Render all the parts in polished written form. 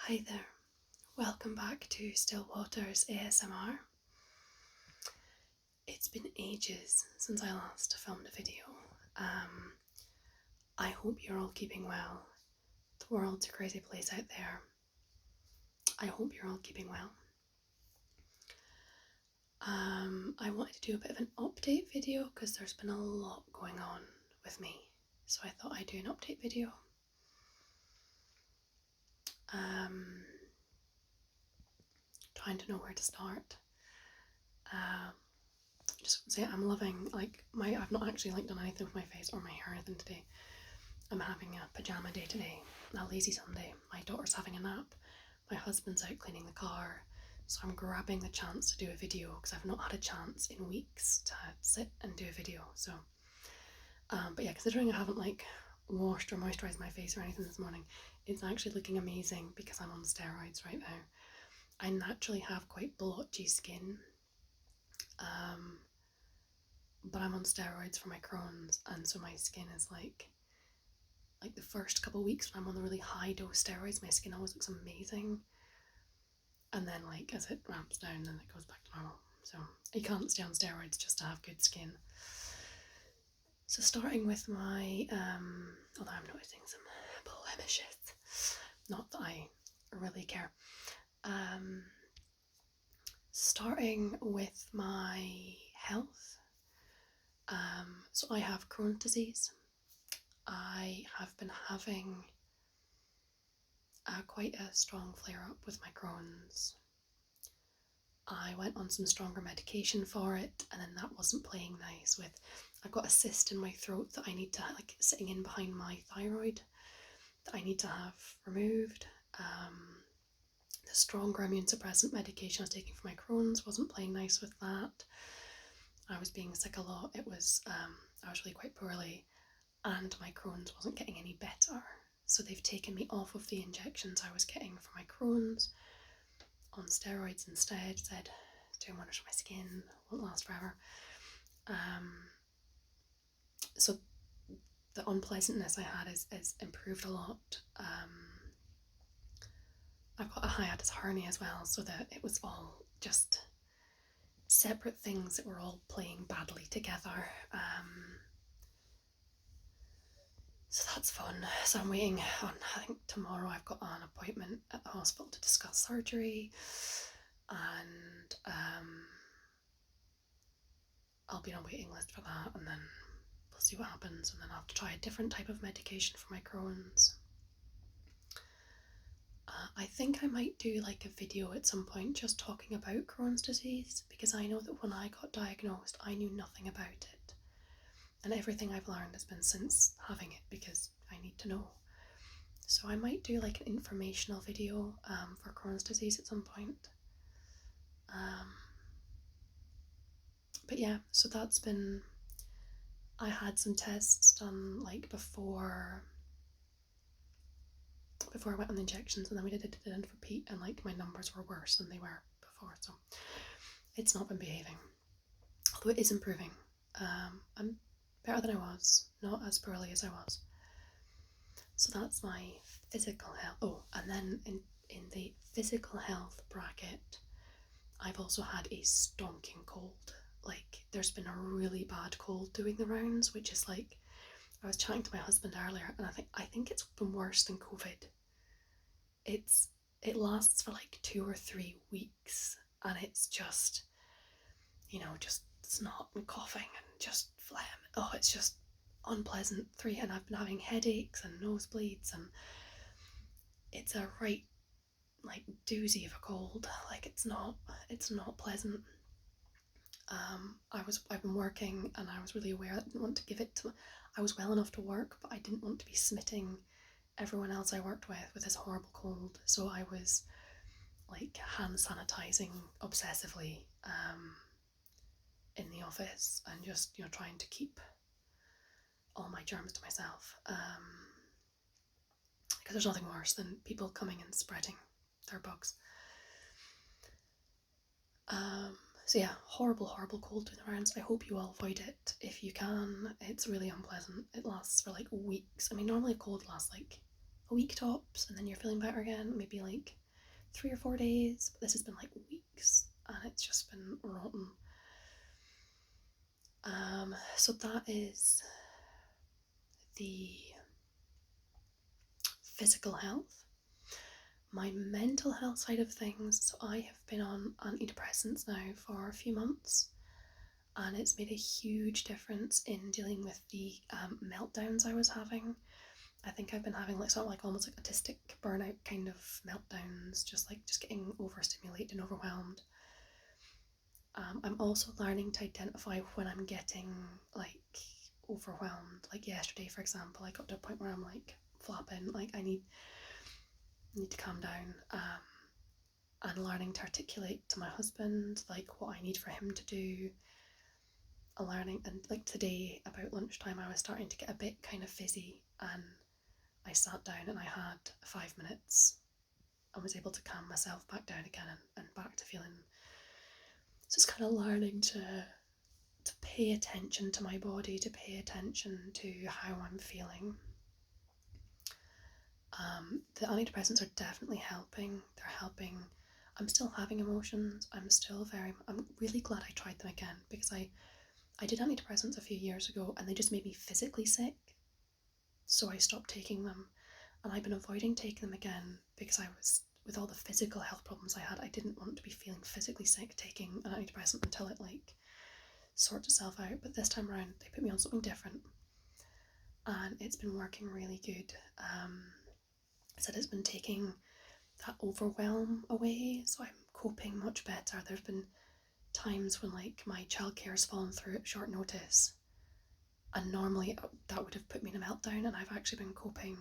Hi there, welcome back to Stillwater's ASMR. It's been ages since I last filmed a video. I hope you're all keeping well. The world's a crazy place out there. I hope you're all keeping well. I wanted to do a bit of an update video because there's been a lot going on with me. So I thought I'd do an update video. Trying to know where to start. Just want to say I'm loving, I've not actually done anything with my face or my hair or anything today. I'm having a pyjama day today, a lazy Sunday. My daughter's having a nap. My husband's out cleaning the car. So I'm grabbing the chance to do a video because I've not had a chance in weeks to sit and do a video. So, but yeah, considering I haven't washed or moisturised my face or anything this morning, it's actually looking amazing because I'm on steroids right now. I naturally have quite blotchy skin, but I'm on steroids for my Crohn's, and so my skin is like the first couple of weeks when I'm on the really high dose steroids, my skin always looks amazing, and then as it ramps down, then it goes back to normal. So you can't stay on steroids just to have good skin. So starting with my, although I'm noticing some blemishes, not that I really care. Starting with my health. So I have Crohn's disease. I have been having quite a strong flare-up with my Crohn's. I went on some stronger medication for it, and then that wasn't playing nice with, I've got a cyst in my throat that I need to, sitting in behind my thyroid, that I need to have removed. The stronger immune suppressant medication I was taking for my Crohn's wasn't playing nice with that. I was being sick a lot. I was really quite poorly, and my Crohn's wasn't getting any better. So they've taken me off of the injections I was getting for my Crohn's, on steroids instead. Said it's doing wonders for my skin, won't last forever. So the unpleasantness I had is improved a lot. I've got a hiatus hernia as well, so that it was all just separate things that were all playing badly together. So that's fun. So I'm waiting on, I think tomorrow I've got an appointment at the hospital to discuss surgery, and I'll be on a waiting list for that, and then we'll see what happens, and then I'll have to try a different type of medication for my Crohn's. I think I might do a video at some point just talking about Crohn's disease, because I know that when I got diagnosed I knew nothing about it, and everything I've learned has been since having it because I need to know. So I might do an informational video for Crohn's disease at some point. But yeah, so that's been, I had some tests done before I went on the injections, and then we did it for Pete, and my numbers were worse than they were before, so it's not been behaving, although it is improving. I'm better than I was, not as poorly as I was. So that's my physical health. Oh, and then in the physical health bracket, I've also had a stonking cold. There's been a really bad cold doing the rounds, which is I was chatting to my husband earlier, and I think it's been worse than COVID. It lasts for 2 or 3 weeks, and it's just, just snot and coughing and just phlegm. Oh, it's just unpleasant. And I've been having headaches and nosebleeds, and it's a right doozy of a cold. It's not pleasant. I've been working, and I was really aware I didn't want to give it to, I was well enough to work, but I didn't want to be smitting everyone else I worked with this horrible cold. So I was hand sanitizing obsessively in the office, and just trying to keep all my germs to myself, because there's nothing worse than people coming and spreading their bugs. So yeah, horrible cold doing the rounds. I hope you all avoid it if you can. It's really unpleasant. It lasts for weeks. I mean, normally a cold lasts a week tops, and then you're feeling better again, maybe like 3 or 4 days. But this has been like weeks, and it's just been rotten. So that is the physical health. My mental health side of things, so I have been on antidepressants now for a few months, and it's made a huge difference in dealing with the meltdowns I was having. I think I've been having like sort of like almost like autistic burnout kind of meltdowns, just getting overstimulated and overwhelmed. I'm also learning to identify when I'm getting like overwhelmed. Like yesterday, for example, I got to a point where I'm like flapping, like I need to calm down. And learning to articulate to my husband like what I need for him to do. Learning, and like today about lunchtime, I was starting to get a bit kind of fizzy, and I sat down and I had 5 minutes. I was able to calm myself back down again and back to feeling. So it's kind of learning to pay attention to my body, to pay attention to how I'm feeling. The antidepressants are definitely helping. They're helping. I'm still having emotions. I'm really glad I tried them again, because I did antidepressants a few years ago and they just made me physically sick. So I stopped taking them, and I've been avoiding taking them again because with all the physical health problems I had, I didn't want to be feeling physically sick taking an antidepressant until it like sorts itself out. But this time around, they put me on something different, and it's been working really good. I said it's been taking that overwhelm away, so I'm coping much better. There's been times when like my childcare has fallen through at short notice, and normally that would have put me in a meltdown, and I've actually been coping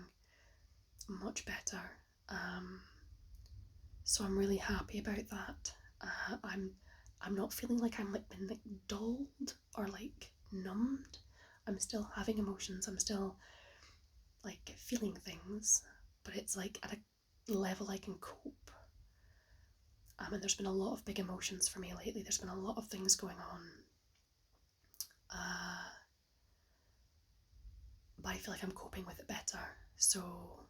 much better. So I'm really happy about that. I'm not feeling like I'm like been like dulled or like numbed. I'm still having emotions. I'm still like feeling things, but it's like at a level I can cope. And there's been a lot of big emotions for me lately. There's been a lot of things going on. But I feel like I'm coping with it better. So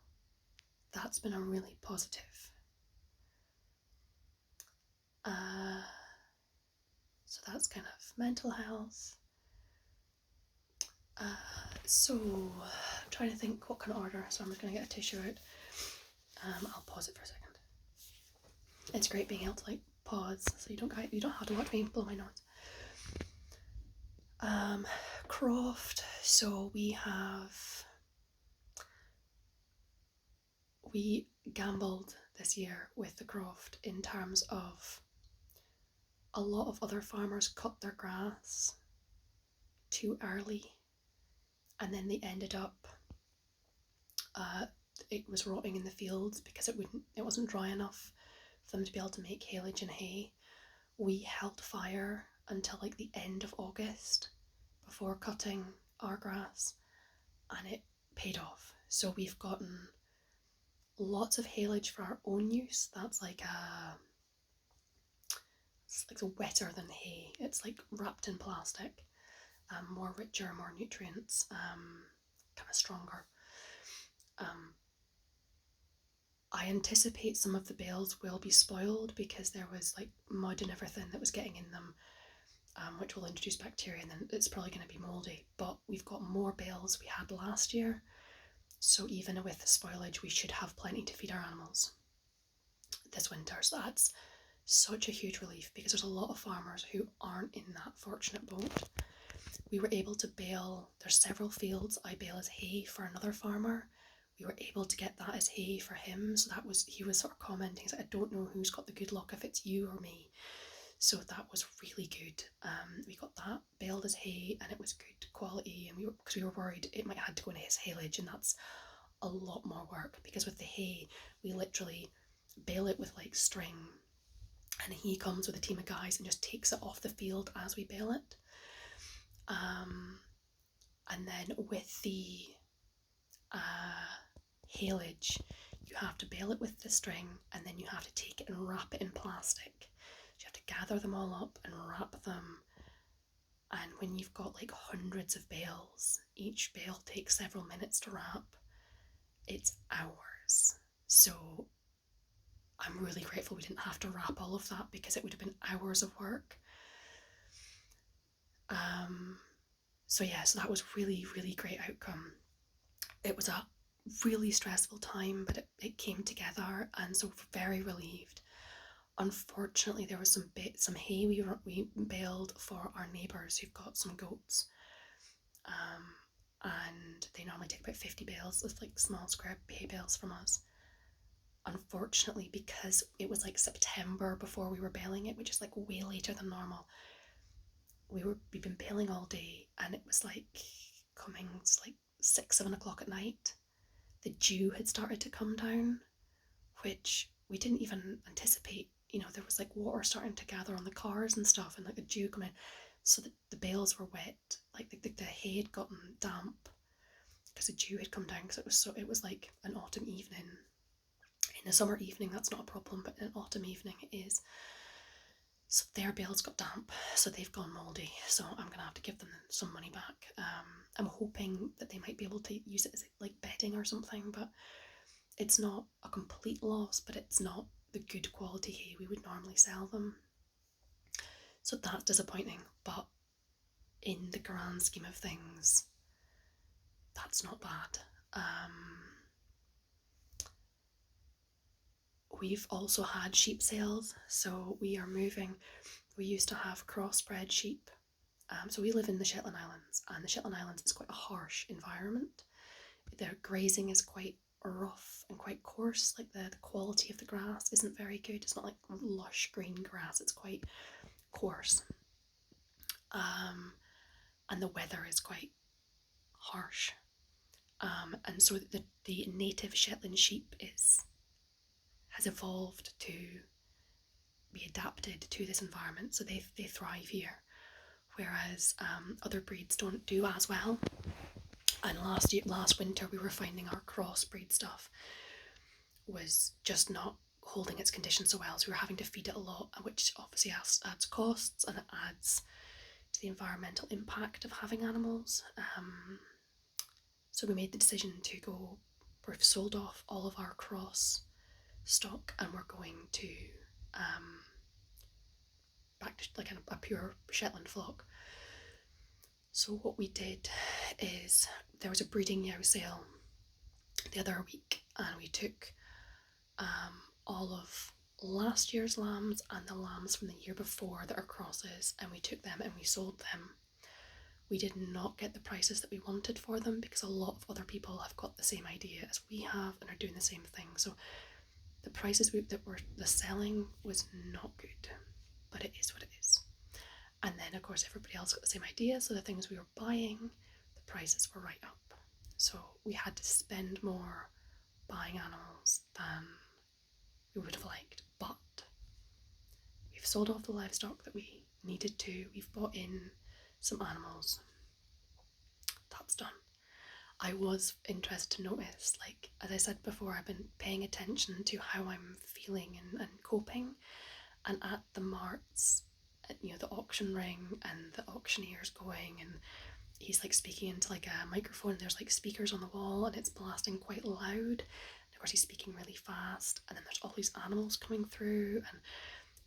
that's been a really positive. So that's kind of mental health. So I'm trying to think what kind of order, so I'm just going to get a tissue out. I'll pause it for a second. It's great being able to like pause, so you don't have to watch me blow my nose. Croft. So we gambled this year with the croft in terms of a lot of other farmers cut their grass too early, and then they ended up it was rotting in the fields because it wasn't dry enough for them to be able to make haylage and hay. We held fire until like the end of August before cutting our grass, and it paid off. So we've gotten lots of haylage for our own use. That's it's like wetter than hay. It's like wrapped in plastic, more richer, more nutrients, kind of stronger. I anticipate some of the bales will be spoiled because there was like mud and everything that was getting in them, which will introduce bacteria, and then it's probably going to be mouldy. But we've got more bales we had last year, so even with the spoilage, we should have plenty to feed our animals this winter. So that's such a huge relief, because there's a lot of farmers who aren't in that fortunate boat. We were able to bale, there's several fields I bale as hay for another farmer. We were able to get that as hay for him, so he was sort of commenting, he's like, I don't know who's got the good luck, if it's you or me. So that was really good. We got that baled as hay, and it was good quality, and because we were worried it might have to go into his haylage, and that's a lot more work, because with the hay we literally bale it with like string, and he comes with a team of guys and just takes it off the field as we bale it. And then with the haylage, you have to bale it with the string, and then you have to take it and wrap it in plastic. So you have to gather them all up and wrap them. And when you've got like hundreds of bales, each bale takes several minutes to wrap. it's hours. So I'm really grateful we didn't have to wrap all of that, because it would have been hours of work. So yeah, so that was really, really great outcome. It was a really stressful time, but it came together, and so very relieved. Unfortunately, there was some hay we baled for our neighbours who've got some goats, and they normally take about 50 bales of like small square hay bales from us. Unfortunately, because it was like September before we were baling it, which is like way later than normal, we've been baling all day, and it was like coming like 6-7 o'clock at night. The dew had started to come down, which we didn't even anticipate. You know, there was like water starting to gather on the cars and stuff, and like the dew coming in, so that the bales were wet. Like the hay had gotten damp because the dew had come down. Because it was like an autumn evening. In a summer evening, that's not a problem, but in an autumn evening, it is. So their bales got damp, so they've gone mouldy. So I'm gonna have to give them some money back. I'm hoping that they might be able to use it as like bedding or something, but it's not a complete loss, but it's not the good quality hay we would normally sell them. So that's disappointing, but in the grand scheme of things, that's not bad. We've also had sheep sales, so we are moving. We used to have crossbred sheep. So we live in the Shetland Islands, and the Shetland Islands is quite a harsh environment. Their grazing is quite rough and quite coarse. Like the quality of the grass isn't very good. It's not like lush green grass, it's quite coarse. And the weather is quite harsh. And so the native Shetland sheep has evolved to be adapted to this environment, so they thrive here, whereas other breeds don't do as well. And last winter, we were finding our crossbreed stuff was just not holding its condition so well, so we were having to feed it a lot, which obviously adds costs, and it adds to the environmental impact of having animals. So we made the decision to go. We've sold off all of our cross stock, and we're going to back to like a pure Shetland flock. So what we did is there was a breeding yow sale the other week, and we took all of last year's lambs and the lambs from the year before that are crosses, and we took them and we sold them. We did not get the prices that we wanted for them, because a lot of other people have got the same idea as we have and are doing the same thing. So the prices that were the selling was not good, but it is what it is. And then of course everybody else got the same idea, so the things we were buying, the prices were right up. So we had to spend more buying animals than we would have liked, but we've sold off the livestock that we needed to. We've bought in some animals. That's done. I was interested to notice, like as I said before, I've been paying attention to how I'm feeling and coping, and at the marts, you know, the auction ring and the auctioneer's going, and he's like speaking into like a microphone, and there's like speakers on the wall, and it's blasting quite loud, and of course he's speaking really fast, and then there's all these animals coming through and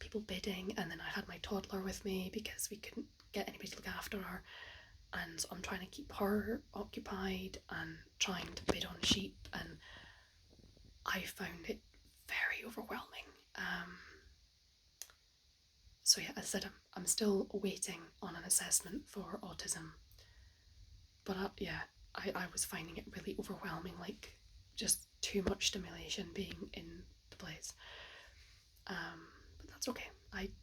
people bidding, and then I had my toddler with me because we couldn't get anybody to look after her, and so I'm trying to keep her occupied and trying to bid on sheep, and I found it very overwhelming. So yeah, as I said, I'm still waiting on an assessment for autism, but I was finding it really overwhelming, like just too much stimulation being in the place. But that's okay.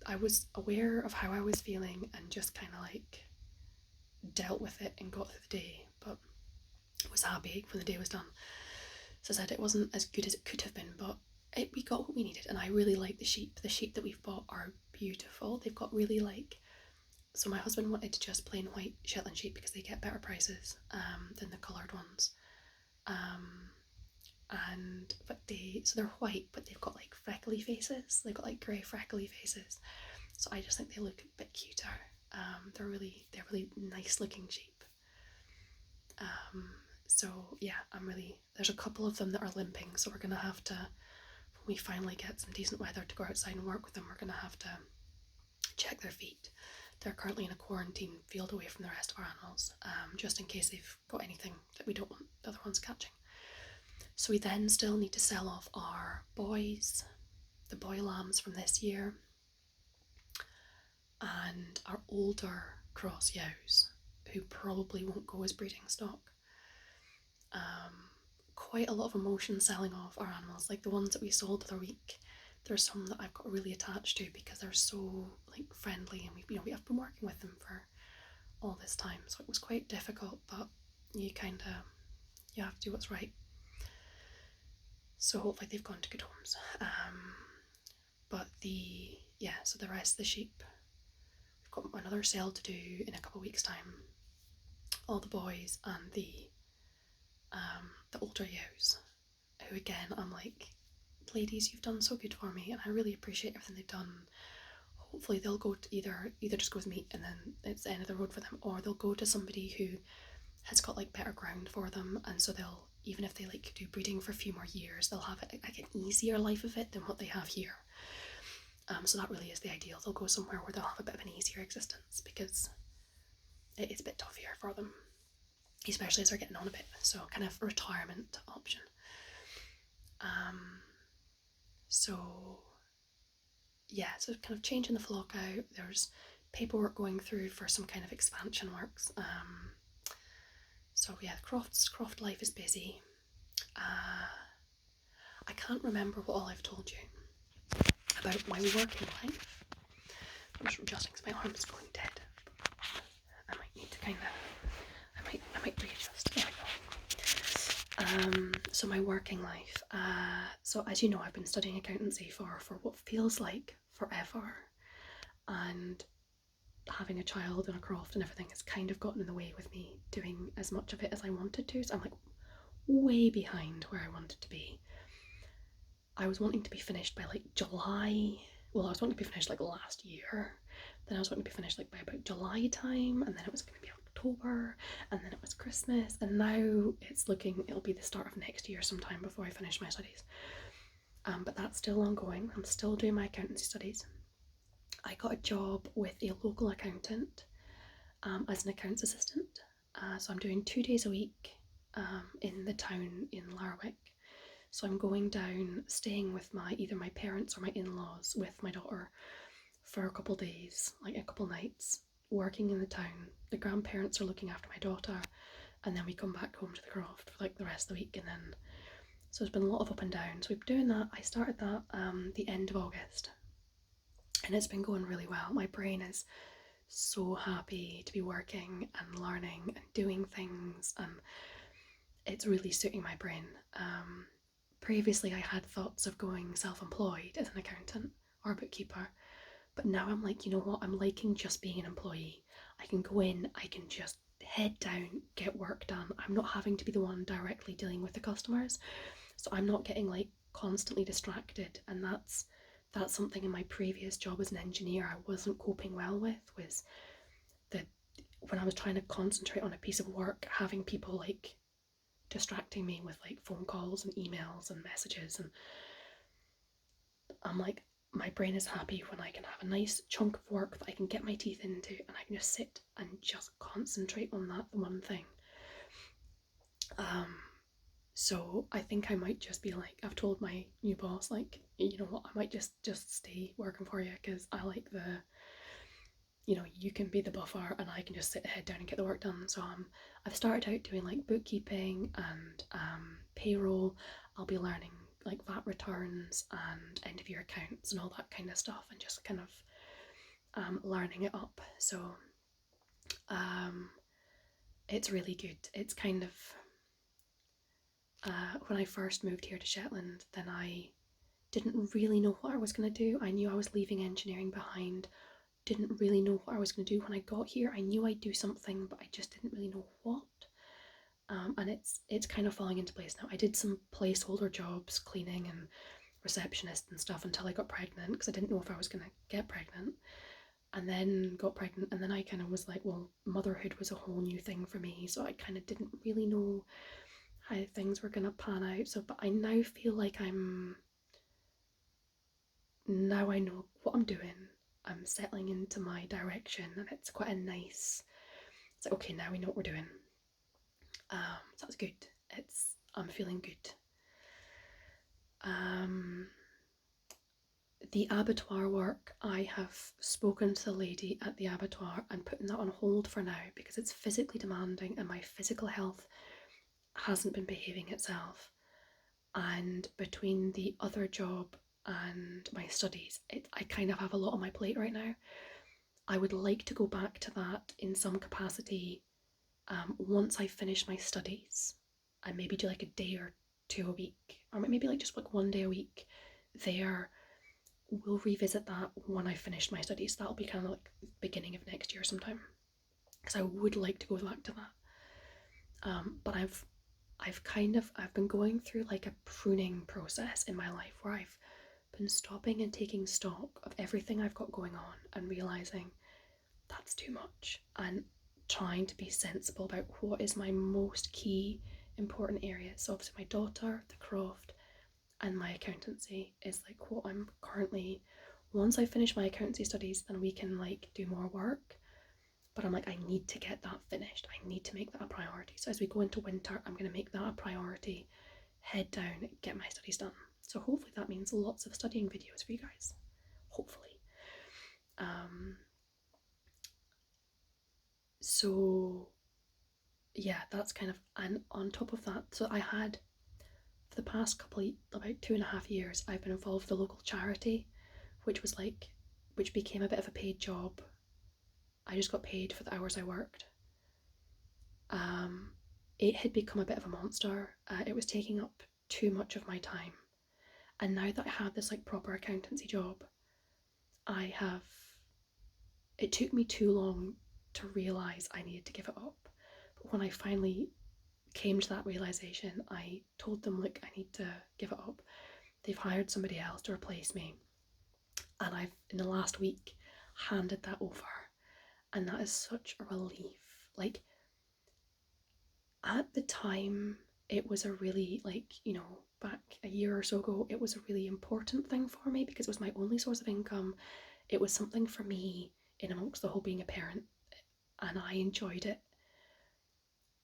I was aware of how I was feeling and just kind of like dealt with it and got through the day, but was happy when the day was done. So I said it wasn't as good as it could have been, but we got what we needed, and I really like the sheep. The sheep that we've bought are beautiful. They've got really like, so my husband wanted just plain white Shetland sheep because they get better prices than the coloured ones. So they're white, but they've got like freckly faces. They've got like grey freckly faces. So I just think they look a bit cuter. They're really nice looking sheep. So yeah, there's a couple of them that are limping, so we're gonna have to, when we finally get some decent weather to go outside and work with them, we're gonna have to check their feet. They're currently in a quarantine field away from the rest of our animals, just in case they've got anything that we don't want the other ones catching. So we then still need to sell off our boys, the boy lambs from this year, and our older cross yows, who probably won't go as breeding stock. Quite a lot of emotion selling off our animals, like the ones that we sold the other week. There's some that I've got really attached to because they're so like friendly, and we have been working with them for all this time, so it was quite difficult, but you have to do what's right. So hopefully they've gone to good homes. But so the rest of the sheep, we've got another sale to do in a couple of weeks' time. All the boys and the older ewes, who again I'm like, ladies, you've done so good for me, and I really appreciate everything they've done. Hopefully they'll go to either just go with me and then it's the end of the road for them, or they'll go to somebody who has got like better ground for them, and so they'll, even if they like do breeding for a few more years, they'll have like an easier life of it than what they have here. So that really is the ideal. They'll go somewhere where they'll have a bit of an easier existence, because it is a bit tough here for them, especially as they're getting on a bit. So kind of retirement option. So kind of changing the flock out. There's paperwork going through for some kind of expansion works. Croft life is busy. I can't remember what all I've told you about my working life. I'm just adjusting because my arm's going dead. I might need to I might readjust. There we go. So my working life. So as you know, I've been studying accountancy for what feels like forever, and having a child and a croft and everything has kind of gotten in the way with me doing as much of it as I wanted to. So I'm like way behind where I wanted to be. I was wanting to be finished by like July. Well, I was wanting to be finished like last year. Then I was wanting to be finished like by about July time, and then it was going to be October, and then it was Christmas, and now it'll be the start of next year sometime before I finish my studies. But that's still ongoing. I'm still doing my accountancy studies. I got a job with a local accountant as an accounts assistant. So I'm doing 2 days a week in the town in Larwick. So I'm going down, staying with either my parents or my in-laws with my daughter for a couple days, like a couple nights, working in the town. The grandparents are looking after my daughter, and then we come back home to the croft for like the rest of the week, and then so it's been a lot of up and down. So we've been doing that. I started that the end of August, and it's been going really well. My brain is so happy to be working and learning and doing things, and it's really suiting my brain. Previously I had thoughts of going self-employed as an accountant or a bookkeeper, but now I'm like, you know what, I'm liking just being an employee. I can go in, I can just head down, get work done. I'm not having to be the one directly dealing with the customers, so I'm not getting like constantly distracted. And that's something in my previous job as an engineer I wasn't coping well with, was that when I was trying to concentrate on a piece of work, having people like distracting me with like phone calls and emails and messages, and I'm like, my brain is happy when I can have a nice chunk of work that I can get my teeth into, and I can just sit and just concentrate on that one thing. So I think I might just be like, I've told my new boss, like, you know what, I might just stay working for you, because I like you can be the buffer and I can just sit head down and get the work done. So I've started out doing like bookkeeping and payroll. I'll be learning like VAT returns and end of year accounts and all that kind of stuff, and just kind of learning it up. So it's really good. It's kind of when I first moved here to Shetland, then I didn't really know what I was going to do. I knew I was leaving engineering behind, didn't really know what I was going to do when I got here. I knew I'd do something, but I just didn't really know what. And it's kind of falling into place now. I did some placeholder jobs, cleaning and receptionist and stuff, until I got pregnant, because I didn't know if I was going to get pregnant. and then got pregnant, and then I kind of was like, well, motherhood was a whole new thing for me, so I kind of didn't really know how things were gonna pan out. So, but I now feel like now I know what I'm doing. I'm settling into my direction, and it's quite a nice. It's like, okay, now we know what we're doing. So that's good. I'm feeling good. The abattoir work, I have spoken to the lady at the abattoir and putting that on hold for now because it's physically demanding and my physical health hasn't been behaving itself. And between the other job and my studies, I kind of have a lot on my plate right now. I would like to go back to that in some capacity once I finish my studies and maybe do like a day or two a week, or maybe like just like one day a week there. We'll revisit that when I finish my studies. That'll be kind of like beginning of next year sometime, because I would like to go back to that. But I've been going through like a pruning process in my life where I've been stopping and taking stock of everything I've got going on and realizing that's too much, and trying to be sensible about what is my most key important areas. So obviously my daughter, the croft, and my accountancy is like what I'm currently. Once I finish my accountancy studies, then we can like do more work. But I'm like, I need to get that finished. I need to make that a priority. So as we go into winter, I'm going to make that a priority. Head down, get my studies done. So hopefully that means lots of studying videos for you guys. Hopefully. So yeah, that's kind of, and on top of that, so I had for the past about 2.5 years, I've been involved with a local charity, which became a bit of a paid job. I just got paid for the hours I worked. It had become a bit of a monster. It was taking up too much of my time. And now that I have this like proper accountancy job, it took me too long to realise I needed to give it up. But when I finally came to that realisation, I told them, look, I need to give it up. They've hired somebody else to replace me. And I've, in the last week, handed that over. And that is such a relief. Like, at the time, it was a really, like, back a year or so ago, it was a really important thing for me because it was my only source of income. It was something for me in amongst the whole being a parent, and I enjoyed it.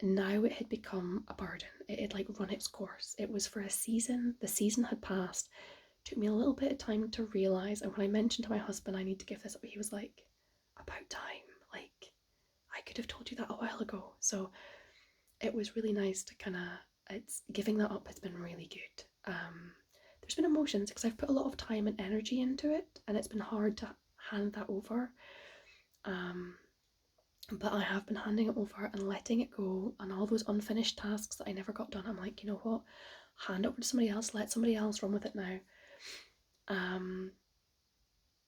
Now it had become a burden. It had like run its course. It was for a season. The season had passed. It took me a little bit of time to realise, and when I mentioned to my husband I need to give this up, he was like, about time. Like, I could have told you that a while ago. So it was really nice to it's giving that up has been really good. There's been emotions because I've put a lot of time and energy into it, and it's been hard to hand that over. But I have been handing it over and letting it go, and all those unfinished tasks that I never got done, I'm like, you know what? Hand it over to somebody else, let somebody else run with it now.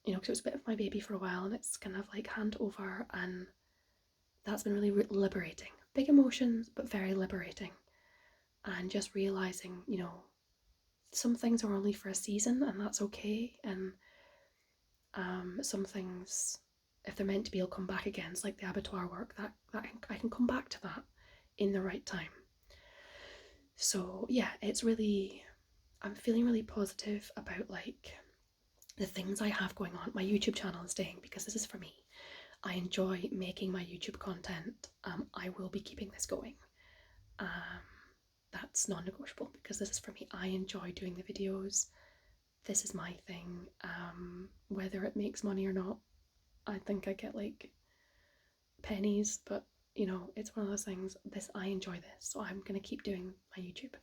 Because it was a bit of my baby for a while, and it's kind of like hand over, and that's been really liberating. Big emotions, but very liberating. And just realising, some things are only for a season, and that's okay. And some things, if they're meant to be, will come back again. It's like the abattoir work, that I can come back to that in the right time. So yeah, I'm feeling really positive about like the things I have going on. My YouTube channel is staying because this is for me. I enjoy making my YouTube content. I will be keeping this going. That's non-negotiable because this is for me. I enjoy doing the videos. This is my thing. Whether it makes money or not, I think I get like pennies, but it's one of those things. I enjoy this, so I'm gonna keep doing my YouTube.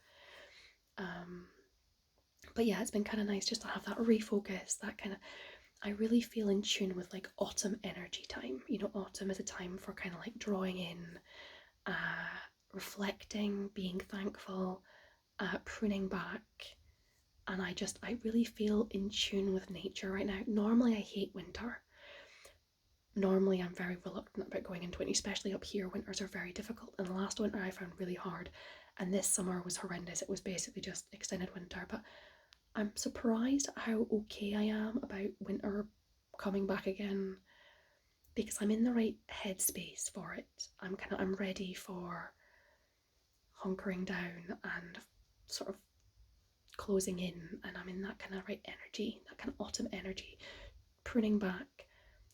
But yeah, it's been kind of nice just to have that refocus. I really feel in tune with like autumn energy time. Autumn is a time for kind of like drawing in, reflecting, being thankful, pruning back. And I really feel in tune with nature right now. Normally I hate winter. Normally I'm very reluctant about going into it, especially up here. Winters are very difficult, and the last winter I found really hard, and this summer was horrendous. It was basically just extended winter, but I'm surprised at how okay I am about winter coming back again. because I'm in the right headspace for it. I'm ready for hunkering down and sort of closing in, and I'm in that kind of right energy, that kind of autumn energy, pruning back,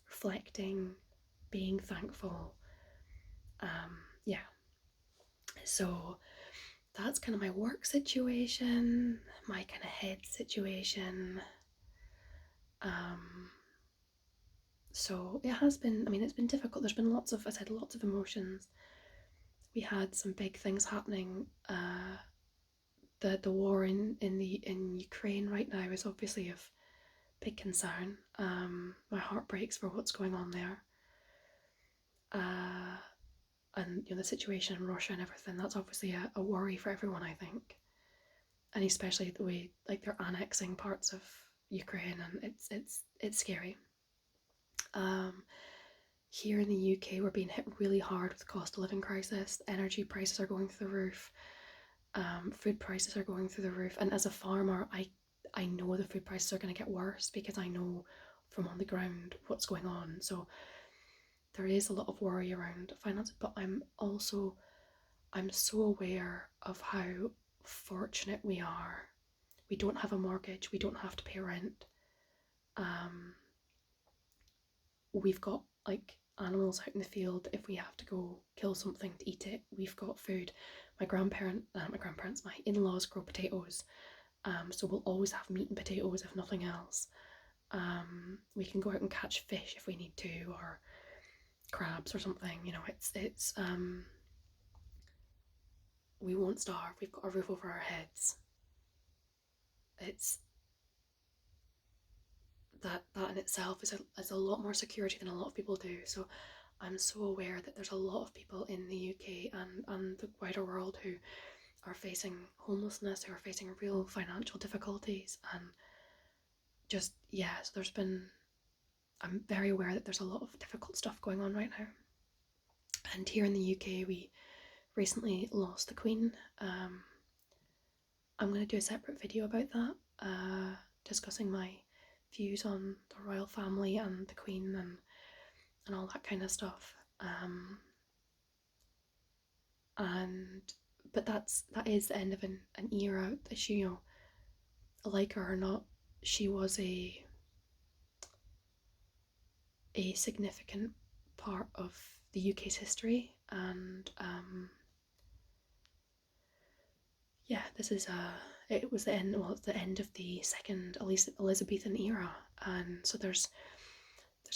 reflecting, being thankful. Yeah. So that's kind of my work situation, my kind of head situation. So it has been, I mean, it's been difficult. There's been lots of, I said, lots of emotions. We had some big things happening. The war in Ukraine right now is obviously of big concern. My heart breaks for what's going on there. And the situation in Russia and everything, that's obviously a worry for everyone, I think. And especially the way like they're annexing parts of Ukraine, and it's scary. Here in the UK, we're being hit really hard with the cost of living crisis. Energy prices are going through the roof. Food prices are going through the roof. And as a farmer, I know the food prices are going to get worse because I know from on the ground what's going on. So there is a lot of worry around finance, but I'm so aware of how fortunate we are. We don't have a mortgage. We don't have to pay rent. We've got like animals out in the field. If we have to go kill something to eat it, we've got food. My in-laws grow potatoes, so we'll always have meat and potatoes if nothing else. We can go out and catch fish if we need to, or crabs or something. It's we won't starve. We've got a roof over our heads. It's that in itself is a lot more security than a lot of people do. So I'm so aware that there's a lot of people in the UK and the wider world who are facing homelessness, who are facing real financial difficulties, and just so I'm very aware that there's a lot of difficult stuff going on right now. And here in the UK, we recently lost the Queen. I'm going to do a separate video about that, discussing my views on the royal family and the Queen and all that kind of stuff. But that is the end of an era. She, like her or not, she was a significant part of the UK's history, and this is it was the end. Well, it's the end of the second Elizabethan era, and so there's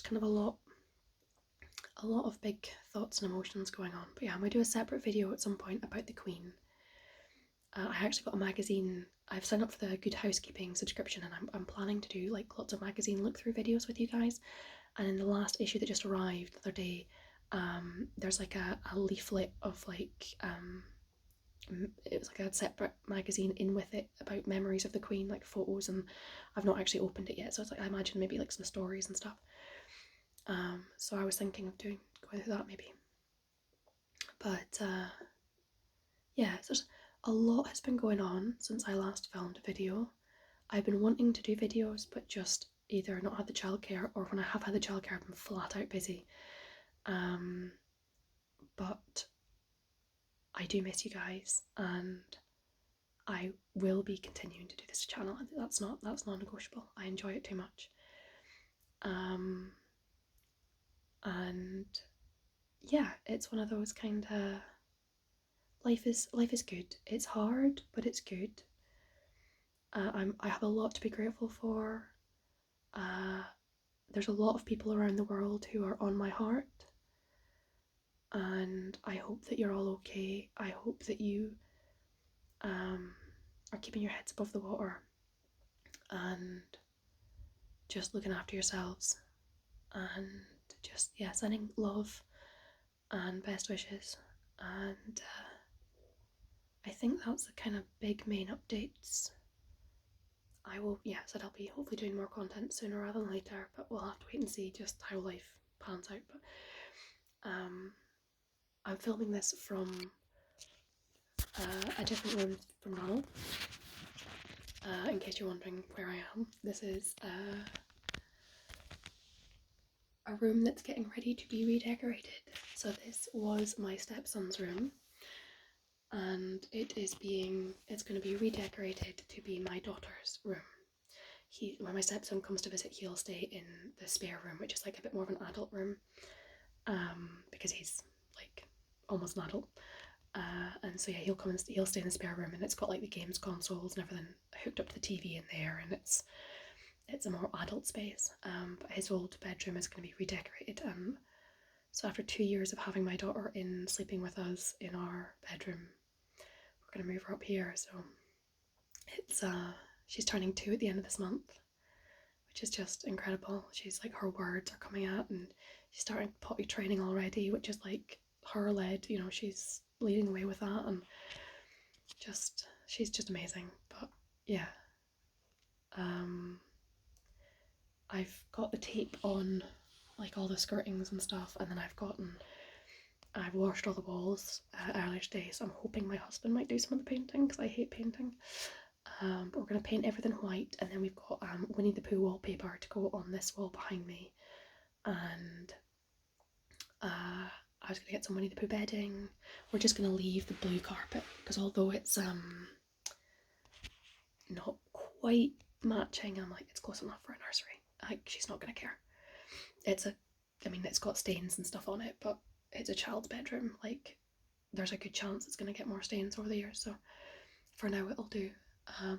kind of a lot of big thoughts and emotions going on. But yeah, I'm gonna do a separate video at some point about the Queen. I actually got a magazine. I've signed up for the Good Housekeeping subscription, and I'm planning to do like lots of magazine look through videos with you guys. And in the last issue that just arrived the other day, there's like a leaflet of like it was like a separate magazine in with it about memories of the Queen, like photos, and I've not actually opened it yet, so it's like I imagine maybe like some stories and stuff. So I was thinking of going through that maybe. But so a lot has been going on since I last filmed a video. I've been wanting to do videos, but just either not had the childcare, or when I have had the childcare, I've been flat out busy. But I do miss you guys, and I will be continuing to do this channel. That's non-negotiable. I enjoy it too much. And yeah, it's one of those kind of life is good. It's hard, but it's good. I have a lot to be grateful for. There's a lot of people around the world who are on my heart, and I hope that you're all okay. I hope that you are keeping your heads above the water and just looking after yourselves, and just sending love and best wishes. And I think that's the kind of big main updates. I will, said I'll be hopefully doing more content sooner rather than later, but we'll have to wait and see just how life pans out. But I'm filming this from a different room from Ramble. In case you're wondering where I am, this is a room that's getting ready to be redecorated. So this was my stepson's room, and it's going to be redecorated to be my daughter's room. When my stepson comes to visit, he'll stay in the spare room, which is like a bit more of an adult room, because he's like almost an adult. And so yeah, he'll stay in the spare room, and it's got like the games consoles and everything hooked up to the TV in there, and it's a more adult space. But his old bedroom is going to be redecorated. So after 2 years of having my daughter sleeping with us in our bedroom, we're going to move her up here. So it's she's turning 2 at the end of this month, which is just incredible. She's like, her words are coming out, and she's starting potty training already, which is like her led. You know, she's leading the way with that, and she's just amazing. But yeah, I've got the tape on like all the skirtings and stuff, and then I've washed all the walls earlier today, so I'm hoping my husband might do some of the painting because I hate painting. But we're going to paint everything white, and then we've got Winnie the Pooh wallpaper to go on this wall behind me, and I was going to get some Winnie the Pooh bedding. We're just going to leave the blue carpet because although it's not quite matching, I'm like, it's close enough for a nursery. Like, she's not going to care. It's got stains and stuff on it, but it's a child's bedroom. Like, there's a good chance it's going to get more stains over the years, so for now it'll do.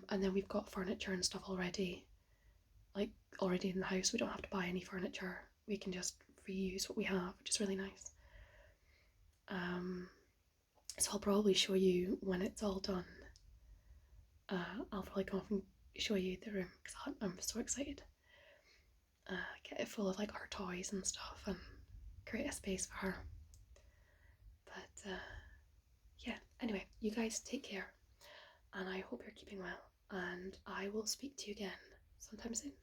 And then we've got furniture and stuff already in the house. We don't have to buy any furniture. We can just reuse what we have, which is really nice. So I'll probably show you when it's all done. I'll probably come up and show you the room because I'm so excited. Get it full of like our toys and stuff and create a space for her. But yeah, anyway, you guys take care, and I hope you're keeping well, and I will speak to you again sometime soon.